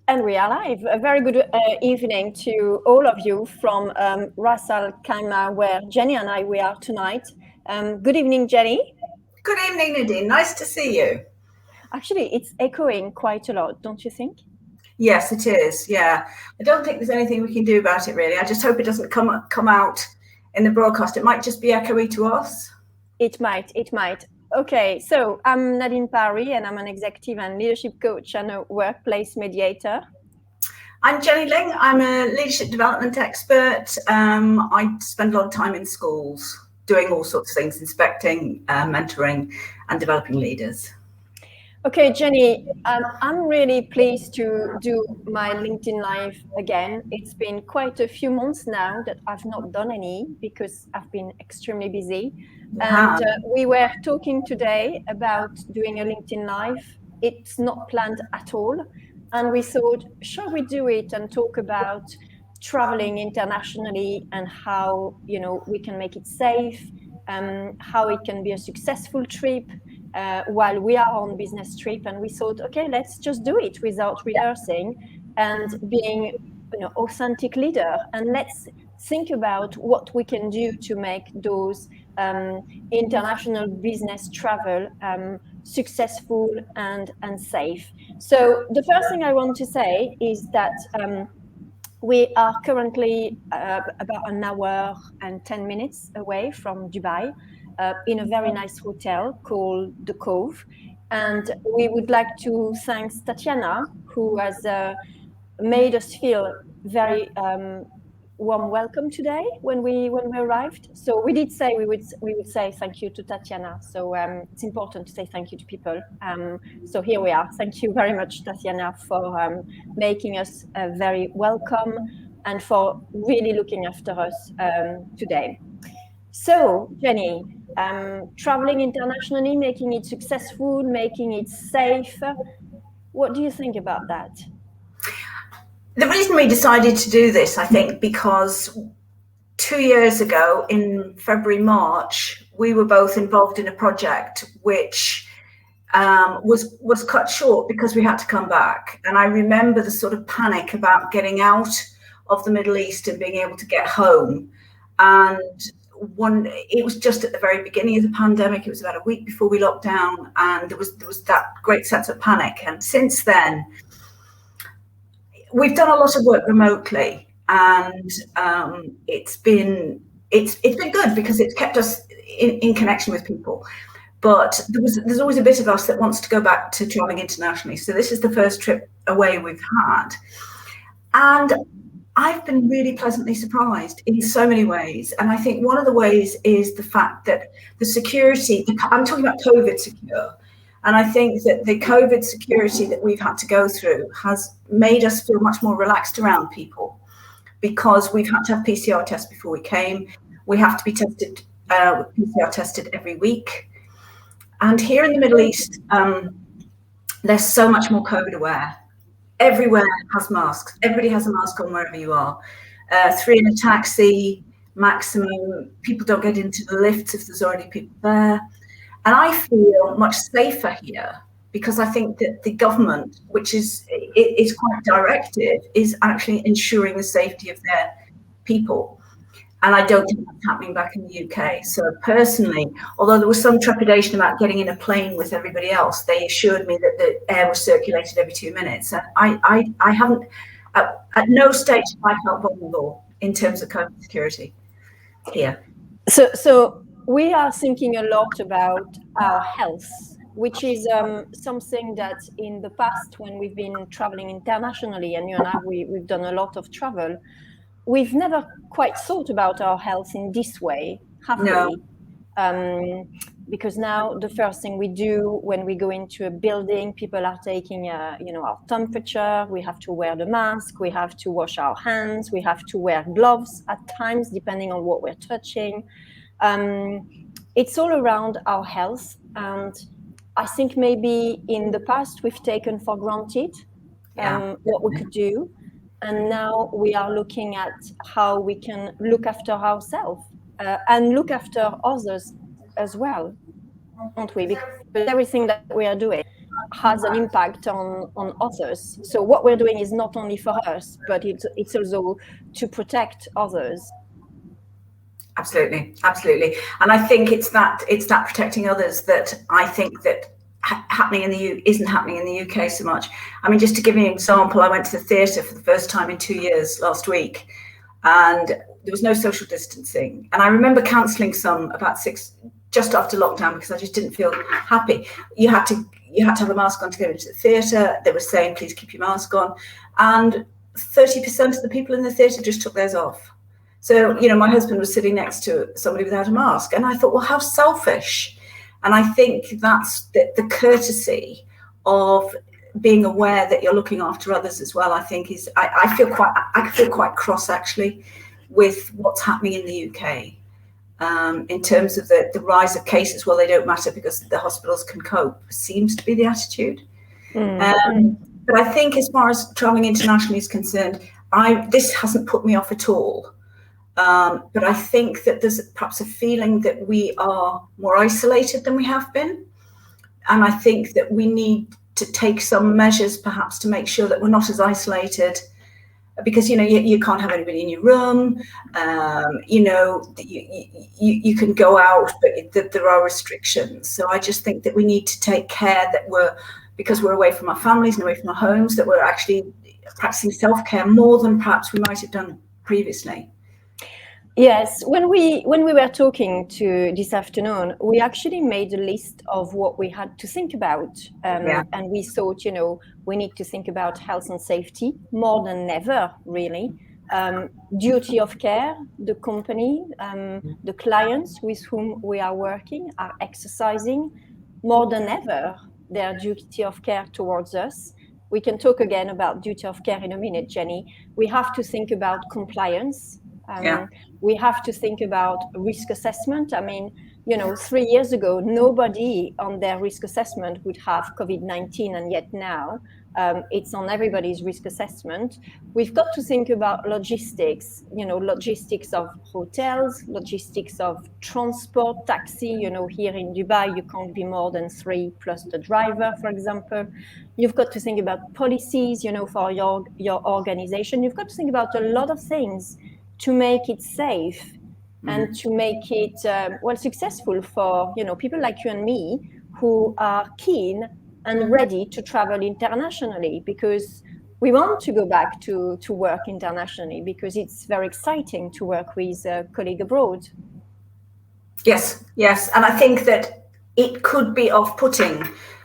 And we are live. A very good evening to all of you from Ras Al Khaimah, where Jenny and we are tonight. Good evening, Jenny. Good evening, Nadine. Nice to see you. Actually, it's echoing quite a lot, don't you think? Yes, it is. Yeah, I don't think there's anything we can do about it really. I just hope it doesn't come out in the broadcast. It might just be echoey to us. It might. It might. Okay, so I'm Nadine Parry, and I'm an executive and leadership coach and a workplace mediator. I'm Jenny Ling. I'm a leadership development expert. I spend a lot of time in schools doing all sorts of things, inspecting, mentoring, and developing leaders. Okay, Jenny, I'm really pleased to do my LinkedIn Live again. It's been quite a few months now that I've not done any because I've been extremely busy. And we were talking today about doing a LinkedIn Live. It's not planned at all. And we thought, shall we do it and talk about traveling internationally and how, we can make it safe, how it can be a successful trip, while we are on business trip. And we thought, okay, let's just do it without rehearsing and being authentic leader, and let's think about what we can do to make those international business travel successful and safe. So the first thing I want to say is that we are currently about an hour and 10 minutes away from Dubai, in a very nice hotel called The Cove. And we would like to thank Tatiana, who has made us feel very warm welcome today when we arrived. So we did say we would say thank you to Tatiana. So it's important to say thank you to people. So here we are. Thank you very much, Tatiana, for making us very welcome and for really looking after us today. So, Jenny, traveling internationally, making it successful, making it safe. What do you think about that? The reason we decided to do this, I think, because 2 years ago in February, March, we were both involved in a project which was cut short because we had to come back. And I remember the sort of panic about getting out of the Middle East and being able to get home. And it was just at the very beginning of the pandemic. It was about a week before we locked down, and there was that great sense of panic. And since then, we've done a lot of work remotely, and it's been good because it's kept us in connection with people. But there's always a bit of us that wants to go back to traveling internationally. So this is the first trip away we've had, and I've been really pleasantly surprised in so many ways. And I think one of the ways is the fact that the security, I'm talking about COVID secure, and I think that the COVID security that we've had to go through has made us feel much more relaxed around people, because we've had to have PCR tests before we came. We have to be tested, PCR tested every week. And here in the Middle East, there's so much more COVID aware. Everywhere has masks. Everybody has a mask on wherever you are. 3 in a taxi maximum. People don't get into the lifts if there's already people there. And I feel much safer here because I think that the government, which is quite directive, is actually ensuring the safety of their people. And I don't think that's happening back in the UK. So personally, although there was some trepidation about getting in a plane with everybody else, they assured me that the air was circulated every 2 minutes. And I haven't, at no stage have I felt vulnerable in terms of COVID security here. So we are thinking a lot about our health, which is something that in the past, when we've been traveling internationally, and you and I, we've done a lot of travel, we've never quite thought about our health in this way, have we? Because now the first thing we do when we go into a building, people are taking, our temperature. We have to wear the mask. We have to wash our hands. We have to wear gloves at times, depending on what we're touching. It's all around our health, and I think maybe in the past we've taken for granted what we could do. And now we are looking at how we can look after ourselves and look after others as well, aren't we? Because everything that we are doing has an impact on others. So what we're doing is not only for us, but it's also to protect others. Absolutely, absolutely. And I think it's that protecting others that I think that isn't happening in the UK so much. I mean, just to give you an example, I went to the theatre for the first time in 2 years last week, and there was no social distancing. And I remember cancelling some about just after lockdown because I just didn't feel happy. You had to have a mask on to go into the theatre. They were saying, please keep your mask on. And 30% of the people in the theatre just took theirs off. So, you know, my husband was sitting next to somebody without a mask. And I thought, well, how selfish. And I think that's the courtesy of being aware that you're looking after others as well. I think I feel quite cross actually with what's happening in the UK in terms of the rise of cases. Well, they don't matter because the hospitals can cope, seems to be the attitude. But I think as far as traveling internationally is concerned, this hasn't put me off at all. But I think that there's perhaps a feeling that we are more isolated than we have been. And I think that we need to take some measures perhaps to make sure that we're not as isolated, because, you know, you can't have anybody in your room. You know, you can go out, but there are restrictions. So I just think that we need to take care that because we're away from our families and away from our homes, that we're actually practicing self-care more than perhaps we might have done previously. Yes, when we were talking to this afternoon, we actually made a list of what we had to think about, and we thought, you know, we need to think about health and safety more than ever, really. Duty of care, the company, the clients with whom we are working are exercising more than ever their duty of care towards us. We can talk again about duty of care in a minute, Jenny. We have to think about compliance. We have to think about risk assessment. I mean, you know, 3 years ago, nobody on their risk assessment would have COVID-19, and yet now it's on everybody's risk assessment. We've got to think about logistics, you know, logistics of hotels, logistics of transport, taxi. You know, here in Dubai, you can't be more than 3 plus the driver, for example. You've got to think about policies, you know, for your organization. You've got to think about a lot of things to make it safe and to make it successful for, you know, people like you and me who are keen and ready to travel internationally, because we want to go back to work internationally, because it's very exciting to work with a colleague abroad. Yes, and I think that it could be off-putting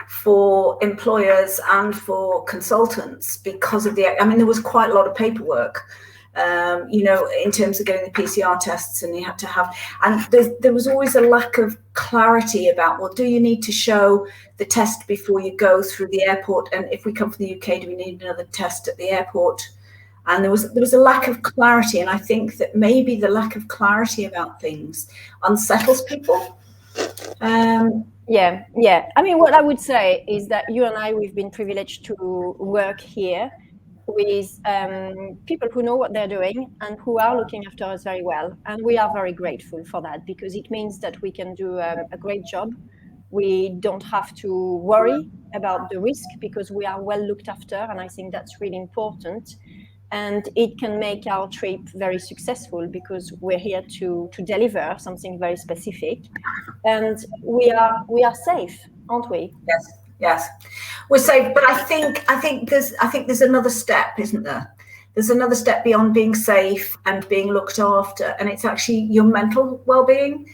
for employers and for consultants because of there was quite a lot of paperwork. You know, in terms of getting the PCR tests, and you had to have, and there was always a lack of clarity about, well, do you need to show the test before you go through the airport? And if we come from the UK, do we need another test at the airport? And there was a lack of clarity. And I think that maybe the lack of clarity about things unsettles people. Yeah. I mean, what I would say is that you and I, we've been privileged to work here with people who know what they're doing and who are looking after us very well. And we are very grateful for that, because it means that we can do a great job. We don't have to worry about the risk because we are well looked after. And I think that's really important. And it can make our trip very successful because we're here to deliver something very specific. And we are safe, aren't we? Yes, we're safe, but I think there's another step, isn't there? There's another step beyond being safe and being looked after, and it's actually your mental well-being.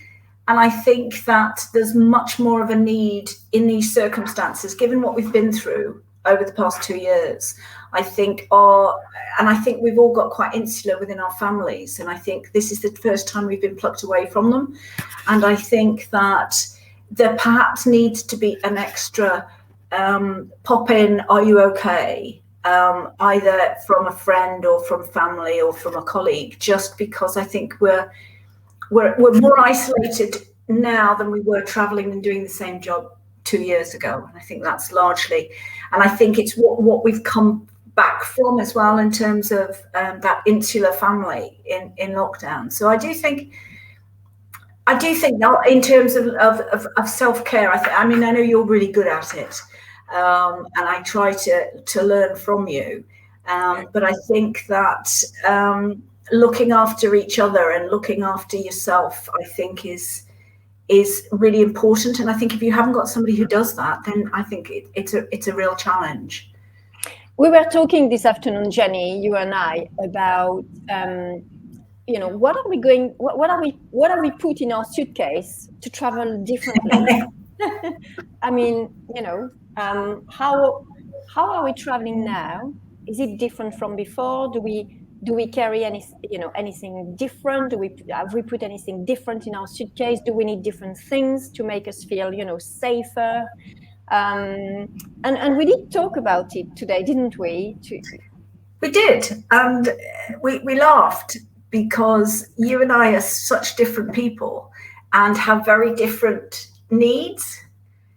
And I think that there's much more of a need in these circumstances, given what we've been through over the past 2 years. I think we've all got quite insular within our families, and I think this is the first time we've been plucked away from them. And I think that there perhaps needs to be an extra pop in, are you okay? Either from a friend or from family or from a colleague, just because I think we're more isolated now than we were traveling and doing the same job 2 years ago. And I think that's largely, and I think it's what we've come back from as well in terms of that insular family in lockdown. So I do think that in terms of self-care, I mean, I know you're really good at it. and I try to learn from you. But I think that looking after each other and looking after yourself, I think is really important. And I think if you haven't got somebody who does that, then I think it's a real challenge. We were talking this afternoon, Jenny, you and I, about what are we put in our suitcase to travel differently? I mean, how are we traveling now? Is it different from before? Do we carry anything different? Have we put anything different in our suitcase? Do we need different things to make us feel, safer? And we did talk about it today, didn't we? We did, and we laughed because you and I are such different people and have very different needs.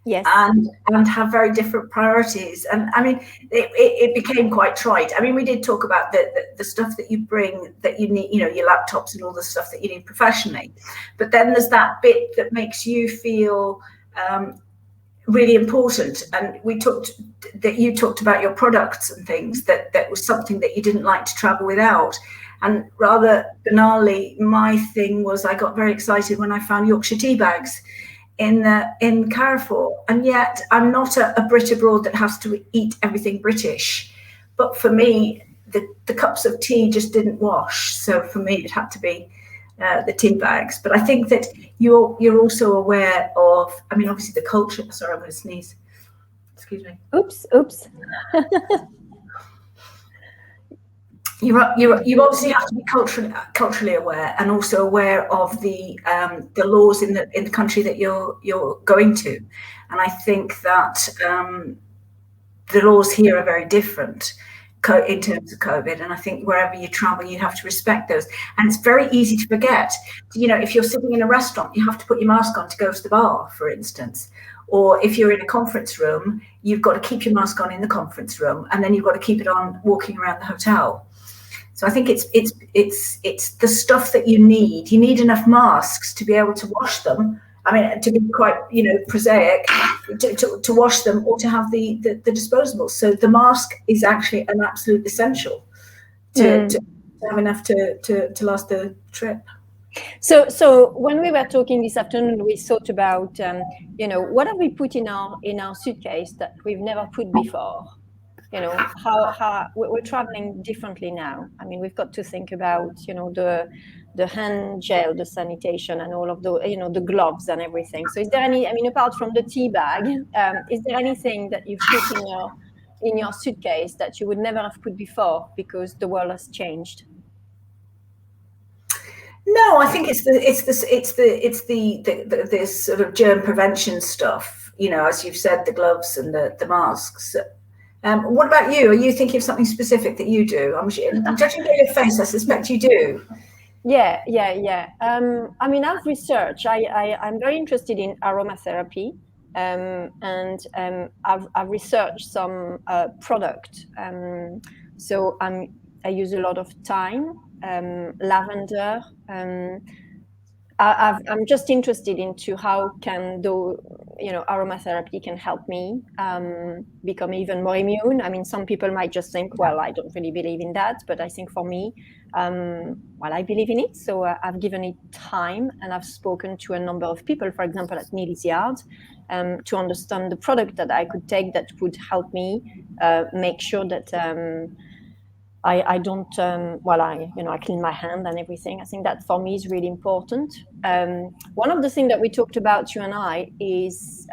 Yes. And have very different priorities. And I mean, it became quite trite. I mean, we did talk about the stuff that you bring, that you need, your laptops and all the stuff that you need professionally. But then there's that bit that makes you feel really important. And you talked about your products and things, that was something that you didn't like to travel without. And rather banally, my thing was I got very excited when I found Yorkshire tea bags in Carrefour, and yet I'm not a Brit abroad that has to eat everything British. But for me, the cups of tea just didn't wash. So for me, it had to be the tea bags. But I think that you're also aware of, I mean, obviously the culture. Sorry, I'm going to sneeze. Excuse me. Oops. You obviously have to be culturally aware, and also aware of the laws in the country that you're going to. And I think that the laws here are very different in terms of COVID. And I think wherever you travel, you have to respect those. And it's very easy to forget. If you're sitting in a restaurant, you have to put your mask on to go to the bar, for instance. Or if you're in a conference room, you've got to keep your mask on in the conference room, and then you've got to keep it on walking around the hotel. So I think it's the stuff that you need. You need enough masks to be able to wash them. I mean, to be quite prosaic, to wash them, or to have the disposables. So the mask is actually an absolute essential to have enough to last the trip. So when we were talking this afternoon, we thought about what have we put in our suitcase that we've never put before. How we're traveling differently now. I mean, we've got to think about the hand gel, the sanitation, and all of the gloves and everything. So is there apart from the tea bag, is there anything that you've put in your suitcase that you would never have put before because the world has changed? No, I think it's the sort of germ prevention stuff. As you've said, the gloves and the masks. What about you? Are you thinking of something specific that you do? I'm judging by your face. I suspect you do. Yeah. I mean, I've researched. I'm very interested in aromatherapy, and I've researched some product. So I use a lot of thyme, lavender. I'm just interested into how can aromatherapy can help me become even more immune. I mean, some people might just think, well, I don't really believe in that, but I think for me, I believe in it. So I've given it time, and I've spoken to a number of people, for example, at Neal's Yard, to understand the product that I could take that would help me make sure that I don't, I clean my hand and everything. I think that for me is really important. One of the things that we talked about, you and I, is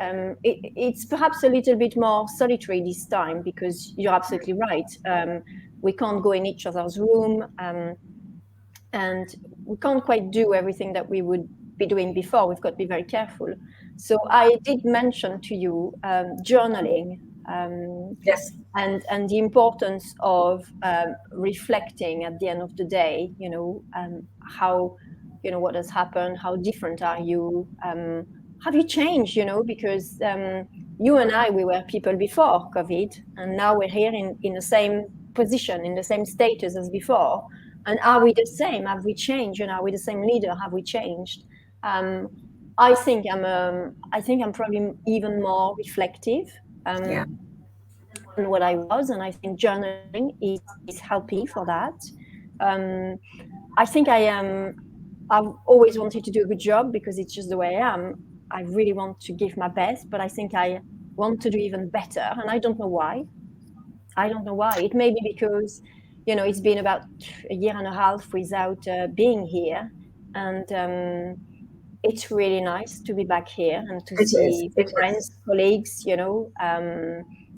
it's perhaps a little bit more solitary this time, because you're absolutely right. We can't go in each other's room, and we can't quite do everything that we would be doing before. We've got to be very careful. So I did mention to you journaling. Yes. And the importance of reflecting at the end of the day, how, what has happened, how different are you, have you changed, because you and I, we were people before COVID, and now we're here in the same position, in the same status as before. And are we the same? Have we changed? Are we the same leader? Have we changed? I think I'm probably even more reflective. what I was, and I think journaling is helping for that. I think I've always wanted to do a good job because it's just the way I am. I really want to give my best, but I think I want to do even better, and I don't know why. It may be because, it's been about a year and a half without being here, and it's really nice to be back here and to see friends, colleagues,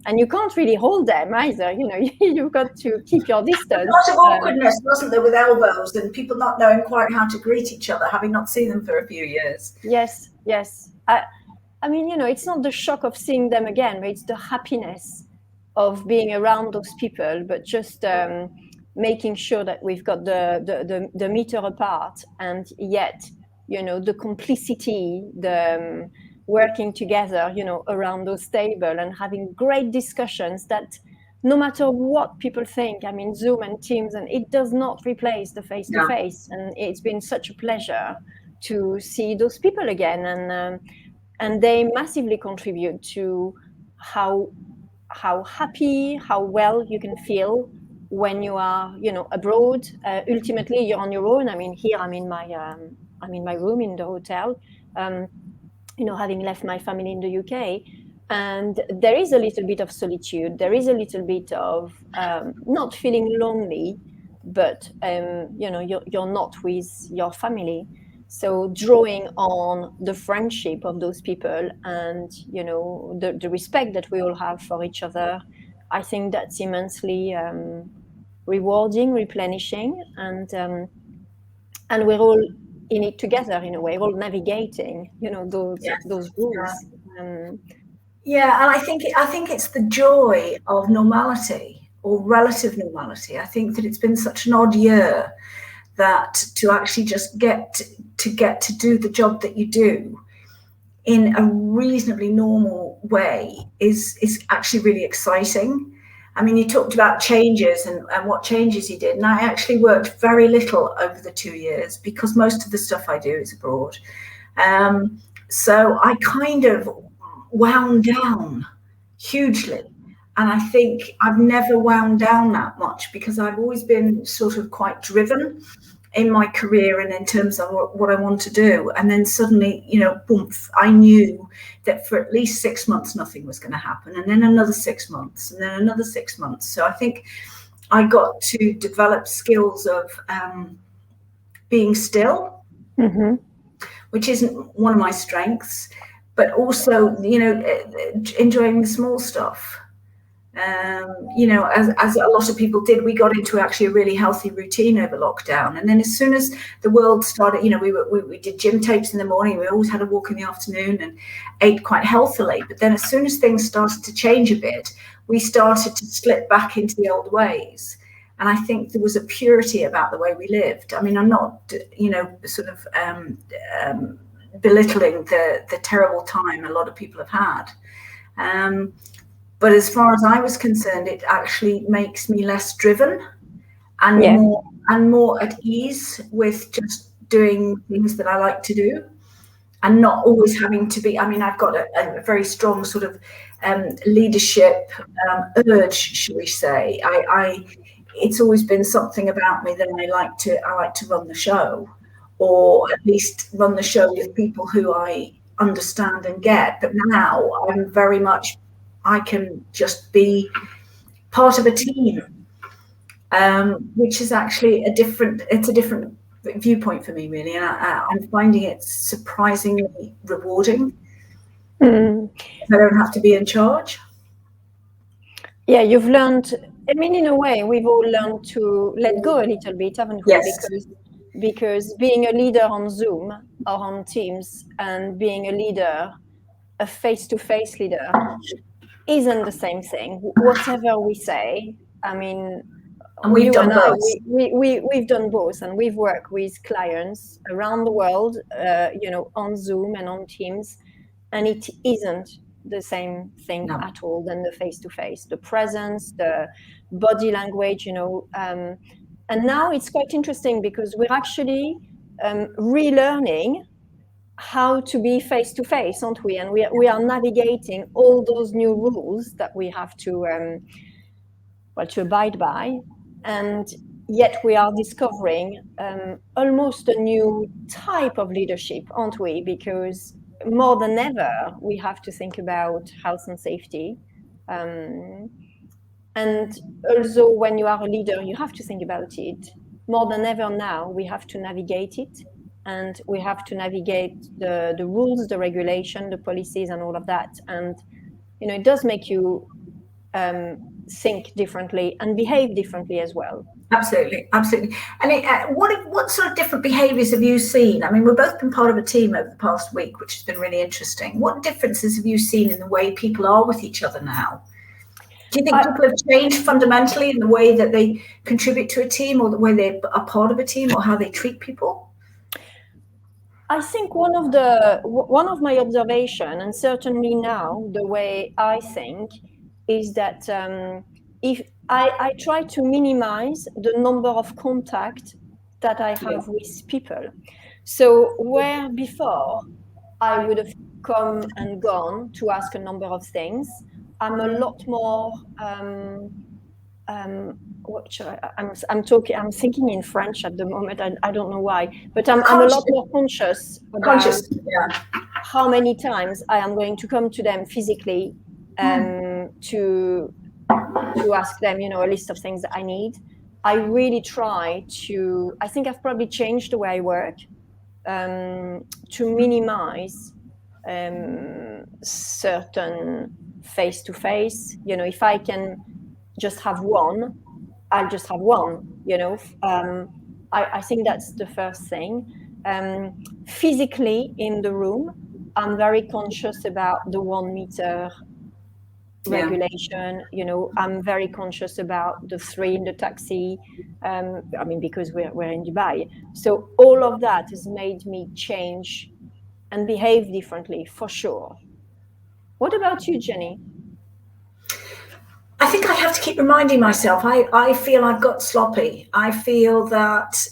and you can't really hold them either. You've got to keep your distance. A lot of awkwardness, wasn't there, with elbows and people not knowing quite how to greet each other, having not seen them for a few years. Yes. I mean, it's not the shock of seeing them again, but it's the happiness of being around those people, but just making sure that we've got the meter apart, and yet, the complicity, the working together, around those tables and having great discussions that no matter what people think, I mean, Zoom and Teams, and it does not replace the face-to-face. And it's been such a pleasure to see those people again. And they massively contribute to how happy, how well you can feel when you are, abroad. Ultimately, you're on your own. I mean, here I'm in my room in the hotel, having left my family in the UK. And there is a little bit of solitude. There is a little bit of not feeling lonely, but you're not with your family. So drawing on the friendship of those people and the respect that we all have for each other, I think that's immensely rewarding, replenishing, and we're all in it together in a way. We're all navigating, those rules. Yeah, and I think it's the joy of normality or relative normality. I think that it's been such an odd year that to actually just get to do the job that you do in a reasonably normal way is actually really exciting. I mean, you talked about changes and what changes you did, and I actually worked very little over the 2 years because most of the stuff I do is abroad. So I kind of wound down hugely. And I think I've never wound down that much because I've always been sort of quite driven in my career and in terms of what I want to do. And then suddenly, boom, I knew that for at least 6 months, nothing was going to happen. And then another 6 months, and then another 6 months. So I think I got to develop skills of being still, which isn't one of my strengths, but also, enjoying the small stuff. As a lot of people did, we got into actually a really healthy routine over lockdown. And then as soon as the world started, we did gym tapes in the morning. We always had a walk in the afternoon and ate quite healthily. But then as soon as things started to change a bit, we started to slip back into the old ways. And I think there was a purity about the way we lived. I mean, I'm not, sort of belittling the terrible time a lot of people have had. But as far as I was concerned, it actually makes me less driven and more at ease with just doing things that I like to do and not always having to be. I mean, I've got a very strong sort of leadership urge, shall we say. It's always been something about me that I like to run the show, or at least run the show with people who I understand and get. But now I'm very much, I can just be part of a team, which is actually a different viewpoint for me, really. And I'm finding it surprisingly rewarding. I don't have to be in charge. Yeah, you've learned, I mean, in a way, we've all learned to let go a little bit, haven't we? Yes. Because being a leader on Zoom or on Teams and being a leader, a face-to-face leader, isn't the same thing. Whatever we say, I mean, and we've done both. We've done both, and we've worked with clients around the world, on Zoom and on Teams, and it isn't the same thing at all than the face-to-face. The presence, the body language, and now it's quite interesting because we're actually relearning how to be face to face, aren't we? And we are navigating all those new rules that we have to to abide by, and yet we are discovering almost a new type of leadership, aren't we? Because more than ever, we have to think about health and safety. And also, when you are a leader, you have to think about it. More than ever now, we have to navigate it. And we have to navigate the rules, the regulation, the policies, and all of that. And, it does make you think differently and behave differently as well. Absolutely. And what sort of different behaviours have you seen? I mean, we've both been part of a team over the past week, which has been really interesting. What differences have you seen in the way people are with each other now? Do you think people have changed fundamentally in the way that they contribute to a team, or the way they are part of a team, or how they treat people? I think one of my observation, and certainly now the way I think, is that if I try to minimize the number of contact that I have with people. So where before I would have come and gone to ask a number of things, I'm a lot more I'm thinking in French at the moment. I don't know why, but I'm a lot more conscious about how many times I am going to come to them physically to ask them, a list of things that I need. I really try to. I think I've probably changed the way I work to minimize certain face-to-face. If I can just have one, I'll just have one. I think that's the first thing. Physically in the room, I'm very conscious about the 1 meter regulation. I'm very conscious about the 3 in the taxi. Because we're in Dubai, so all of that has made me change and behave differently, for sure. What about you, Jenny? I think I have to keep reminding myself. I feel I've got sloppy. I feel that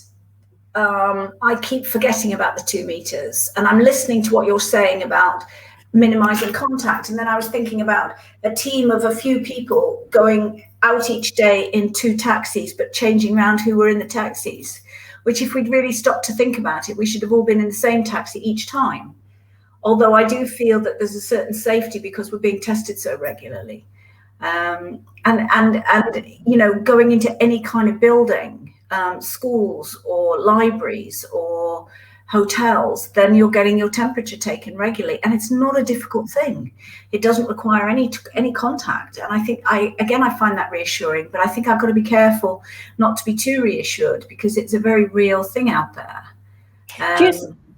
I keep forgetting about the 2 meters, and I'm listening to what you're saying about minimizing contact. And then I was thinking about a team of a few people going out each day in 2 taxis, but changing around who were in the taxis, which, if we'd really stopped to think about it, we should have all been in the same taxi each time. Although I do feel that there's a certain safety because we're being tested so regularly. And going into any kind of building, schools or libraries or hotels, then you're getting your temperature taken regularly, and it's not a difficult thing. It doesn't require any contact, and I think I find that reassuring. But I think I've got to be careful not to be too reassured, because it's a very real thing out there.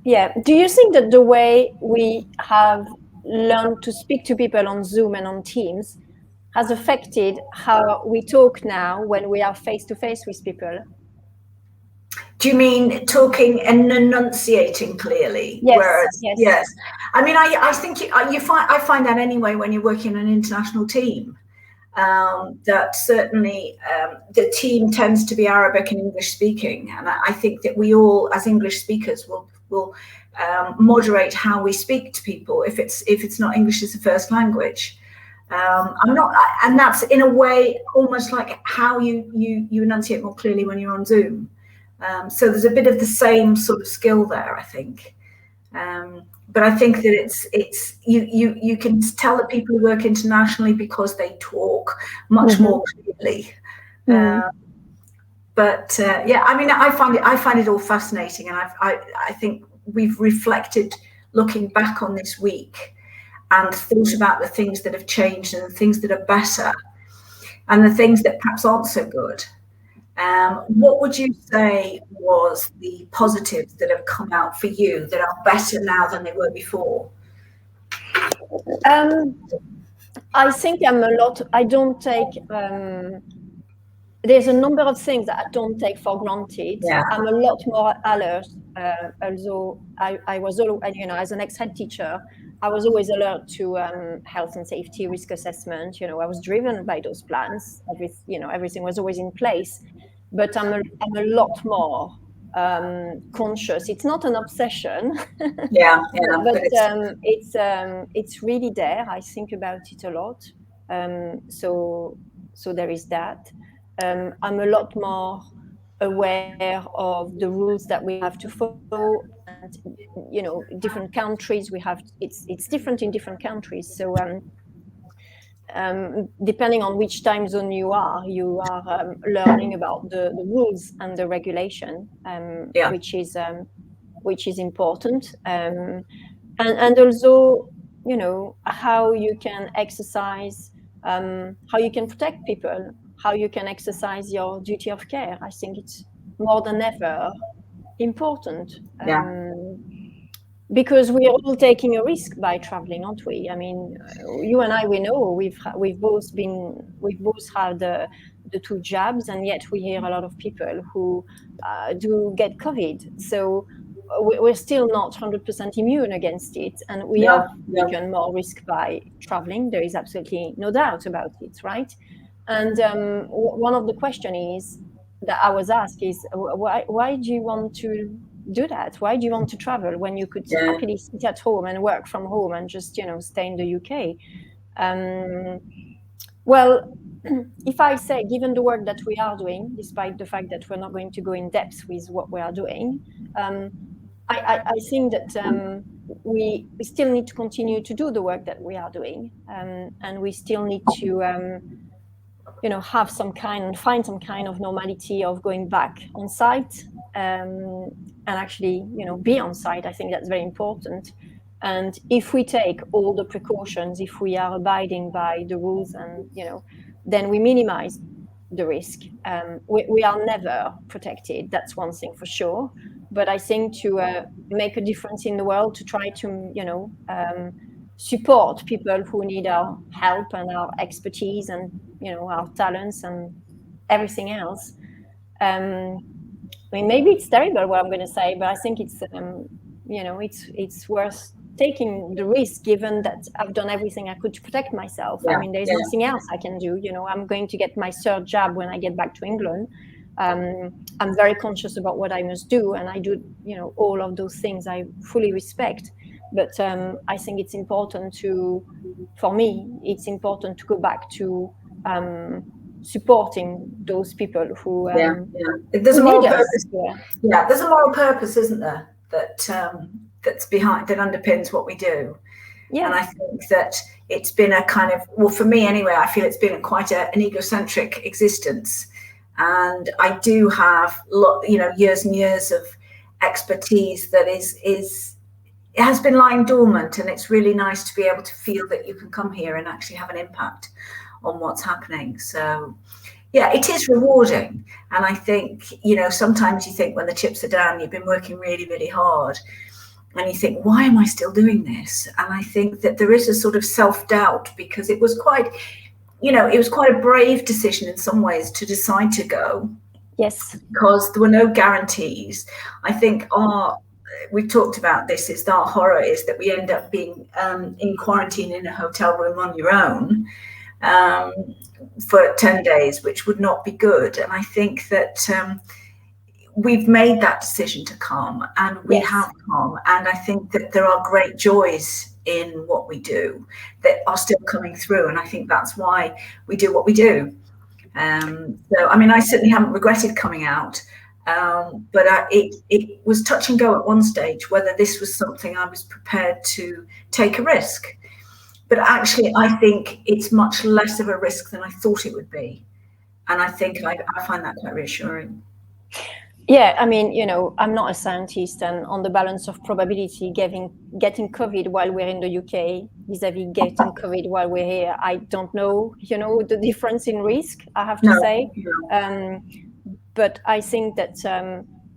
Do you think that the way we have learned to speak to people on Zoom and on Teams has affected how we talk now when we are face to face with people? Do you mean talking and enunciating clearly? Yes. I mean, I think I find that anyway when you're working in an international team, that certainly the team tends to be Arabic and English speaking, and I think that we all, as English speakers, will moderate how we speak to people if it's not English as a first language. And that's in a way almost like how you enunciate more clearly when you're on Zoom. So there's a bit of the same sort of skill there, I think. But I think that it's you can tell that people who work internationally because they talk much more clearly. I mean, I find it all fascinating, and I think we've reflected, looking back on this week, and thought about the things that have changed and the things that are better, and the things that perhaps aren't so good. What would you say was the positives that have come out for you that are better now than they were before? I think I don't take, there's a number of things that I don't take for granted. Yeah. I'm a lot more alert, although I was, as an ex-head teacher, I was always alert to health and safety risk assessment. I was driven by those plans. Everything was always in place. But I'm a lot more conscious. It's not an obsession. Yeah, but it's really there. I think about it a lot. So there is that. I'm a lot more aware of the rules that we have to follow, and different countries we have. It's different in different countries. So depending on which time zone you are learning about the rules and the regulation, which is important, and also how you can exercise, how you can protect people, how you can exercise your duty of care. I think it's more than ever important. Because we are all taking a risk by traveling, aren't we? I mean, you and I, we know we've both had the 2 jabs, and yet we hear a lot of people who do get COVID. So we're still not 100% immune against it, and we have taken more risk by traveling. There is absolutely no doubt about it, right? And one of the questions that I was asked is, why do you want to do that? Why do you want to travel when you could happily sit at home and work from home and just stay in the UK? Well, if I say, given the work that we are doing, despite the fact that we're not going to go in depth with what we are doing, I think that we still need to continue to do the work that we are doing, and we still need to have find some kind of normality of going back on site, and actually be on site. I think that's very important. And if we take all the precautions, if we are abiding by the rules, and then we minimize the risk. We are never protected, that's one thing for sure, but I think to make a difference in the world, to try to support people who need our help and our expertise and our talents and everything else. I mean, maybe it's terrible what I'm going to say, but I think it's it's worth taking the risk, given that I've done everything I could to protect myself. I mean, there's nothing else I can do. I'm going to get my 3rd jab when I get back to England. I'm very conscious about what I must do, and I do all of those things I fully respect. But I think it's important for me, it's important to go back to supporting those people who there's a moral purpose. There's a moral purpose, isn't there, that's behind, that underpins what we do. And I think that it's been a kind of, well, for me anyway, I feel it's been quite an egocentric existence, and I do have years and years of expertise that it has been lying dormant, and it's really nice to be able to feel that you can come here and actually have an impact on what's happening. So it is rewarding. And I think sometimes you think when the chips are down, you've been working really, really hard, and you think, why am I still doing this? And I think that there is a sort of self-doubt, because it was quite a brave decision in some ways to decide to go. Yes. Because there were no guarantees. I think we've talked about this, is our horror is that we end up being in quarantine in a hotel room on your own for 10 days, which would not be good. And I think that we've made that decision to come, and we have come. And I think that there are great joys in what we do that are still coming through. And I think that's why we do what we do. So, I mean, I certainly haven't regretted coming out. But it was touch and go at one stage whether this was something I was prepared to take a risk. But actually, I think it's much less of a risk than I thought it would be. And I think I find that quite reassuring. Yeah, I mean, I'm not a scientist, and on the balance of probability, getting COVID while we're in the UK vis-a-vis getting COVID while we're here, I don't know, the difference in risk, I have to say. But I think that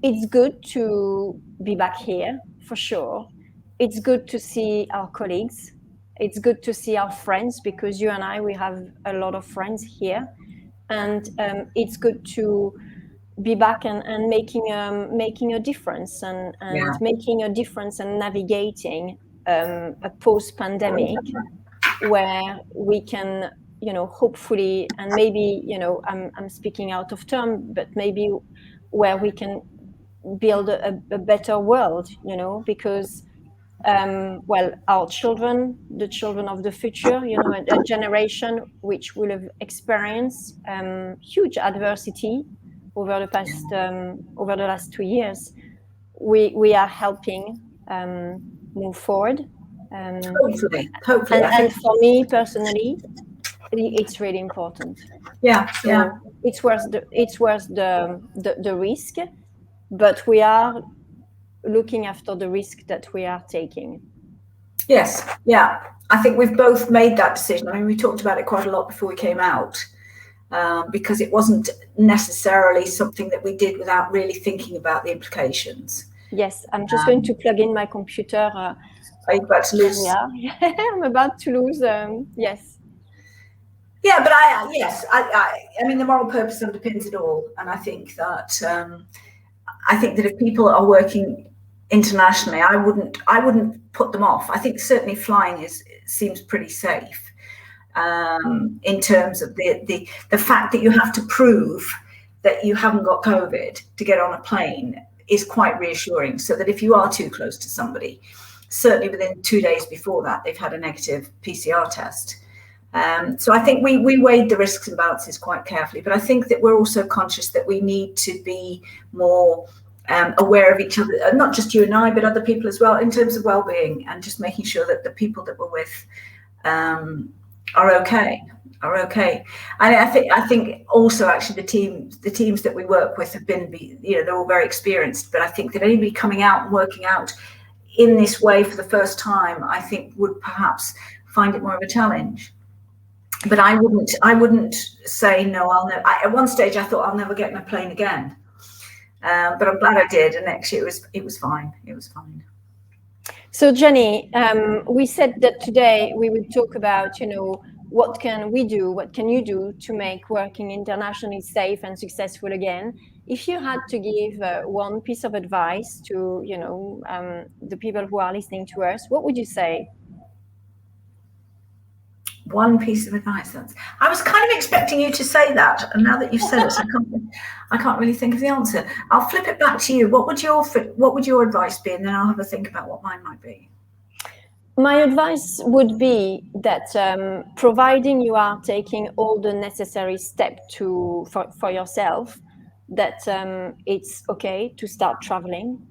it's good to be back here, for sure. It's good to see our colleagues. It's good to see our friends, because you and I, we have a lot of friends here. And it's good to be back and making a difference, and making a difference and navigating a post-pandemic where we can hopefully, and maybe I'm speaking out of turn, but maybe where we can build a better world, you know, because well, our children, the children of the future, you know, a generation which will have experienced huge adversity over the last 2 years. We are helping move forward. Hopefully. And for me personally, it's really important. Yeah, so yeah. It's worth the risk, but we are looking after the risk that we are taking. Yes, yeah. I think we've both made that decision. I mean, we talked about it quite a lot before we came out, because it wasn't necessarily something that we did without really thinking about the implications. Yes, I'm just going to plug in my computer. Are you about to lose? Yeah, I'm about to lose. Yes. Yeah, but I mean, the moral purpose underpins it all, and I think that if people are working internationally, I wouldn't put them off. I think certainly flying seems pretty safe, in terms of the fact that you have to prove that you haven't got COVID to get on a plane is quite reassuring. So that if you are too close to somebody, certainly within 2 days before that, they've had a negative PCR test. So I think we weighed the risks and balances quite carefully, but I think that we're also conscious that we need to be more aware of each other, not just you and I, but other people as well, in terms of well-being, and just making sure that the people that we're with are okay. And I think also actually the teams that we work with have been, you know, they're all very experienced, but I think that anybody coming out and working out in this way for the first time, I think would perhaps find it more of a challenge. But I wouldn't say no. At one stage I thought I'll never get in a plane again, but I'm glad I did, and actually it was fine. It was fine. So Jenny, we said that today we would talk about, you know, what can we do, what can you do to make working internationally safe and successful again? If you had to give one piece of advice to, you know, the people who are listening to us, what would you say? One piece of advice. I was kind of expecting you to say that, and now that you've said it, I can't really think of the answer. I'll flip it back to you. What would your advice be, and then I'll have a think about what mine might be. My advice would be that providing you are taking all the necessary steps for yourself, that it's okay to start traveling.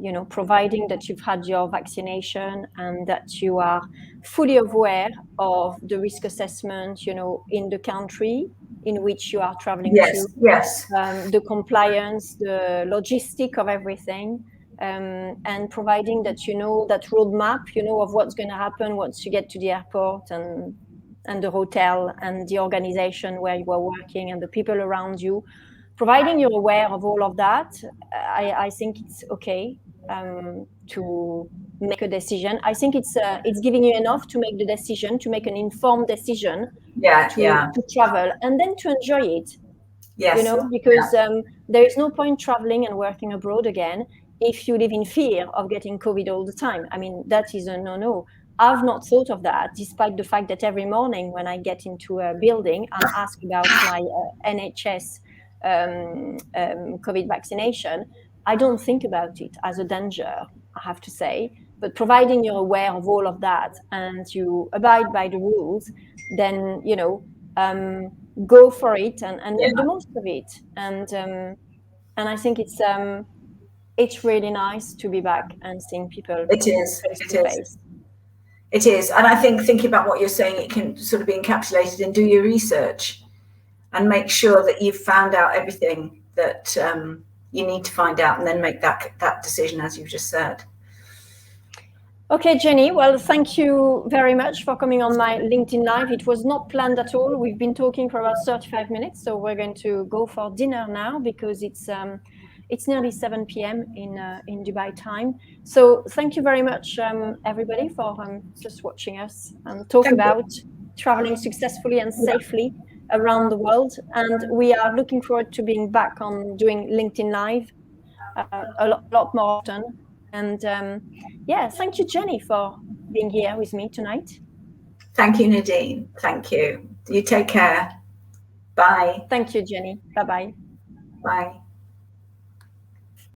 You know, providing that you've had your vaccination and that you are fully aware of the risk assessment, you know, in the country in which you are traveling to. Yes. The compliance, the logistic of everything, and providing that you know that roadmap, you know, of what's going to happen once you get to the airport and the hotel and the organization where you are working and the people around you. Providing you're aware of all of that, I think it's okay to make a decision. I think it's giving you enough to make the decision, to make an informed decision to travel and then to enjoy it. Yes. You know, because there is no point traveling and working abroad again if you live in fear of getting COVID all the time. I mean, that is a no. I've not thought of that, despite the fact that every morning when I get into a building, I'm asked about my NHS COVID vaccination. I don't think about it as a danger, I have to say. But providing you're aware of all of that and you abide by the rules, then, you know, go for it and make the most of it. And I think it's really nice to be back and seeing people. It is. And I think thinking about what you're saying, it can sort of be encapsulated in do your research and make sure that you've found out everything that you need to find out, and then make that decision as you've just said. Okay, Jenny, well, thank you very much for coming on my LinkedIn Live. It was not planned at all. We've been talking for about 35 minutes, so we're going to go for dinner now because it's nearly 7 p.m. in Dubai time. So thank you very much, everybody, for just watching us and talk about traveling successfully and safely around the world. And we are looking forward to being back on doing LinkedIn Live a lot more often. And thank you, Jenny, for being here with me tonight. Thank you, Nadine. Thank you. You take care. Bye. Thank you, Jenny. Bye-bye. Bye.